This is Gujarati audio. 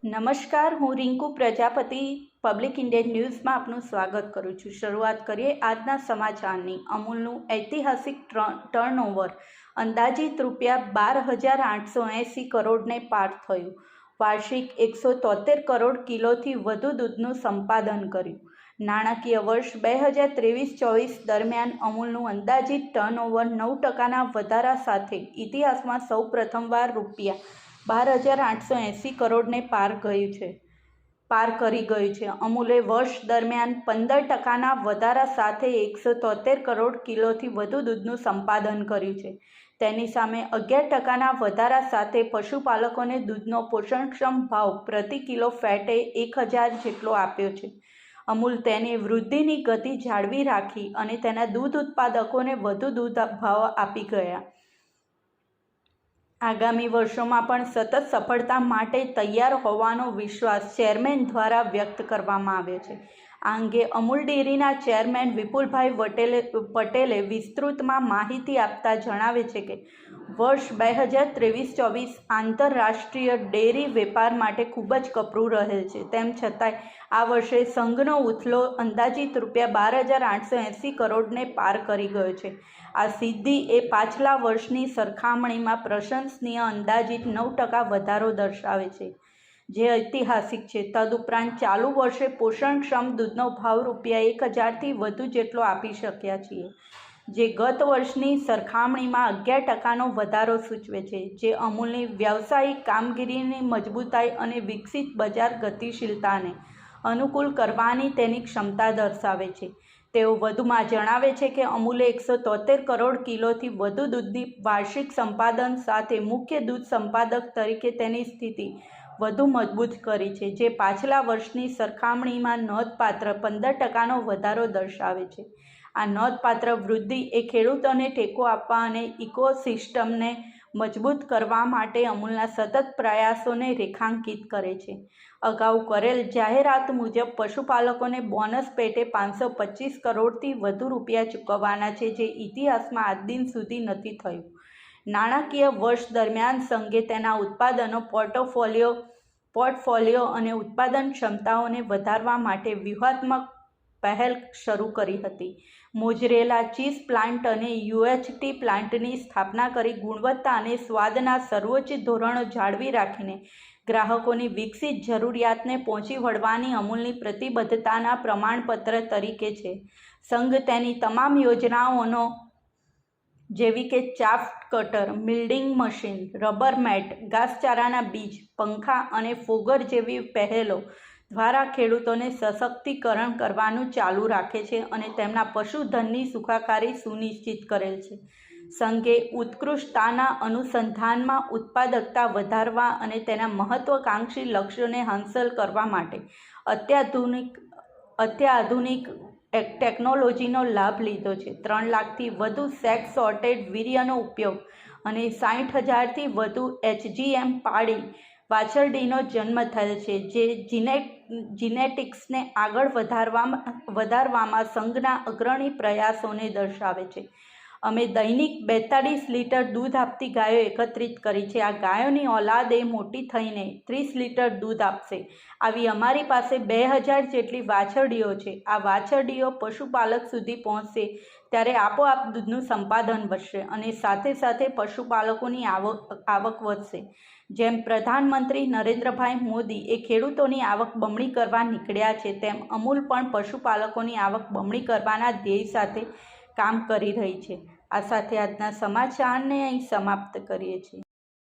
નમસ્કાર, હું રિંકુ પ્રજાપતિ પબ્લિક ઇન્ડિયન ન્યૂઝમાં આપનું સ્વાગત કરું છું। શરૂઆત કરીએ આજના સમાચારની। અમૂલનું ઐતિહાસિક ટર્નઓવર અંદાજિત ₹12,880 કરોડને પાર થયું। વાર્ષિક 173 કરોડ કિલોથી વધુ દૂધનું સંપાદન કર્યું। નાણાકીય વર્ષ 2023-24 દરમિયાન અમૂલનું અંદાજિત ટર્નઓવર 9%ના વધારા સાથે ઇતિહાસમાં સૌ પ્રથમવાર ₹12,880 કરોડને પાર કરી ગયું છે। અમૂલે વર્ષ દરમિયાન 15%ના વધારા સાથે 173 કરોડ કિલોથી વધુ દૂધનું સંપાદન કર્યું છે। તેની સામે 11%ના વધારા સાથે પશુપાલકોને દૂધનો પોષણક્ષમ ભાવ પ્રતિ કિલો ફેટે 1,000 જેટલો આપ્યો છે। અમૂલ તેની વૃદ્ધિની ગતિ જાળવી રાખી અને તેના દૂધ ઉત્પાદકોને વધુ દૂધ ભાવ આપી ગયા। આગામી વર્ષોમાં પણ સતત સફળતા માટે તૈયાર હોવાનો વિશ્વાસ ચેરમેન દ્વારા વ્યક્ત કરવામાં આવ્યો છે। આ અંગે અમૂલ ડેરીના ચેરમેન વિપુલભાઈ પટેલે વિસ્તૃતમાં માહિતી આપતા જણાવે છે કે વર્ષ 2023-24 આંતરરાષ્ટ્રીય ડેરી વેપાર માટે ખૂબ જ કપરું રહેલ છે। તેમ છતાંય આ વર્ષે સંઘનો ઉથલો અંદાજિત ₹12,880 કરોડને પાર કરી ગયો છે। આ સિદ્ધિ એ પાછલા વર્ષની સરખામણીમાં પ્રશંસનીય અંદાજિત 9% વધારો દર્શાવે છે, જે ઐતિહાસિક છે। તદુપરાંત ચાલુ વર્ષે પોષણક્ષમ દૂધનો ભાવ ₹1,000થી વધુ જેટલો આપી શક્યા છીએ, જે ગત વર્ષની સરખામણીમાં 11%નો વધારો સૂચવે છે, જે અમૂલની વ્યાવસાયિક કામગીરીની મજબૂતાઈ અને વિકસિત બજાર ગતિશીલતાને અનુકૂળ કરવાની તેની ક્ષમતા દર્શાવે છે। તેઓ વધુમાં જણાવે છે કે અમૂલે 173 કરોડ કિલોથી વધુ દૂધની વાર્ષિક સંપાદન સાથે મુખ્ય દૂધ સંપાદક તરીકે તેની સ્થિતિ વધુ મજબૂત કરી છે, જે પાછલા વર્ષની સરખામણીમાં નોંધપાત્ર 15%નો વધારો દર્શાવે છે। આ નોંધપાત્ર વૃદ્ધિ એ ખેડૂતોને ટેકો આપવા અને ઇકોસિસ્ટમને મજબૂત કરવા માટે અમૂલના સતત પ્રયાસોને રેખાંકિત કરે છે। અગાઉ કરેલ જાહેરાત મુજબ પશુપાલકોને બોનસ પેટે 525 કરોડથી વધુ રૂપિયા ચૂકવવાના છે, જે ઇતિહાસમાં આજ દિન સુધી નથી થયું। નાણાકીય વર્ષ દરમિયાન સંઘે તેના ઉત્પાદનો પોર્ટફોલિયો અને ઉત્પાદન ક્ષમતાઓને વધારવા માટે વ્યૂહાત્મક પહેલ શરૂ કરી હતી। મોઝરેલા ચીઝ પ્લાન્ટ અને યુએચટી પ્લાન્ટની સ્થાપના કરી ગુણવત્તા અને સ્વાદના સર્વોચ્ચ ધોરણો જાળવી રાખીને ગ્રાહકોની વિકસિત જરૂરિયાતને પહોંચી વળવાની અમૂલની પ્રતિબદ્ધતાના પ્રમાણપત્ર તરીકે છે। સંઘ તેની તમામ યોજનાઓનો જેવી કે chaff cutter, milking machine, rubber mat, ઘાસચારાના બીજ, પંખા અને ફોગર જેવી પહેલો દ્વારા ખેડૂતોને સશક્તિકરણ કરવાનું ચાલુ રાખે છે અને તેમના પશુધનની સુખાકારી સુનિશ્ચિત કરેલ છે। સંઘે ઉત્કૃષ્ટતાના અનુસંધાનમાં ઉત્પાદકતા વધારવા અને તેના મહત્વાકાંક્ષી લક્ષ્યોને હાંસલ કરવા માટે અત્યાધુનિક ટેકનોલોજીનો લાભ લીધો છે। 3 લાખથી વધુ સેક્સ સોર્ટેડ વીર્યનો ઉપયોગ અને 60,000થી વધુ HGM પાડી વાછરડીનો જન્મ થયેલ છે, જે જીનેટિક્સને આગળ વધારવામાં સંઘના અગ્રણી પ્રયાસોને દર્શાવે છે। અમે દૈનિક 42 લીટર દૂધ આપતી ગાયો એકત્રિત કરી છે। આ ગાયોની ઓલાદ એ મોટી થઈને 30 લીટર દૂધ આપશે। આવી અમારી પાસે 2,000 જેટલી વાછરડીઓ છે। આ વાછરડીઓ પશુપાલક સુધી પહોંચશે ત્યારે આપોઆપ દૂધનું સંપાદન વધશે અને સાથે સાથે પશુપાલકોની આવક વધશે। જેમ પ્રધાનમંત્રી નરેન્દ્રભાઈ મોદી એ ખેડૂતોની આવક બમણી કરવા નીકળ્યા છે, તેમ અમૂલ પણ પશુપાલકોની આવક બમણી કરવાના ધ્યેય સાથે કામ કરી રહી છે। આ સાથે આજના સમાચારને અહીં સમાપ્ત કરીએ છીએ।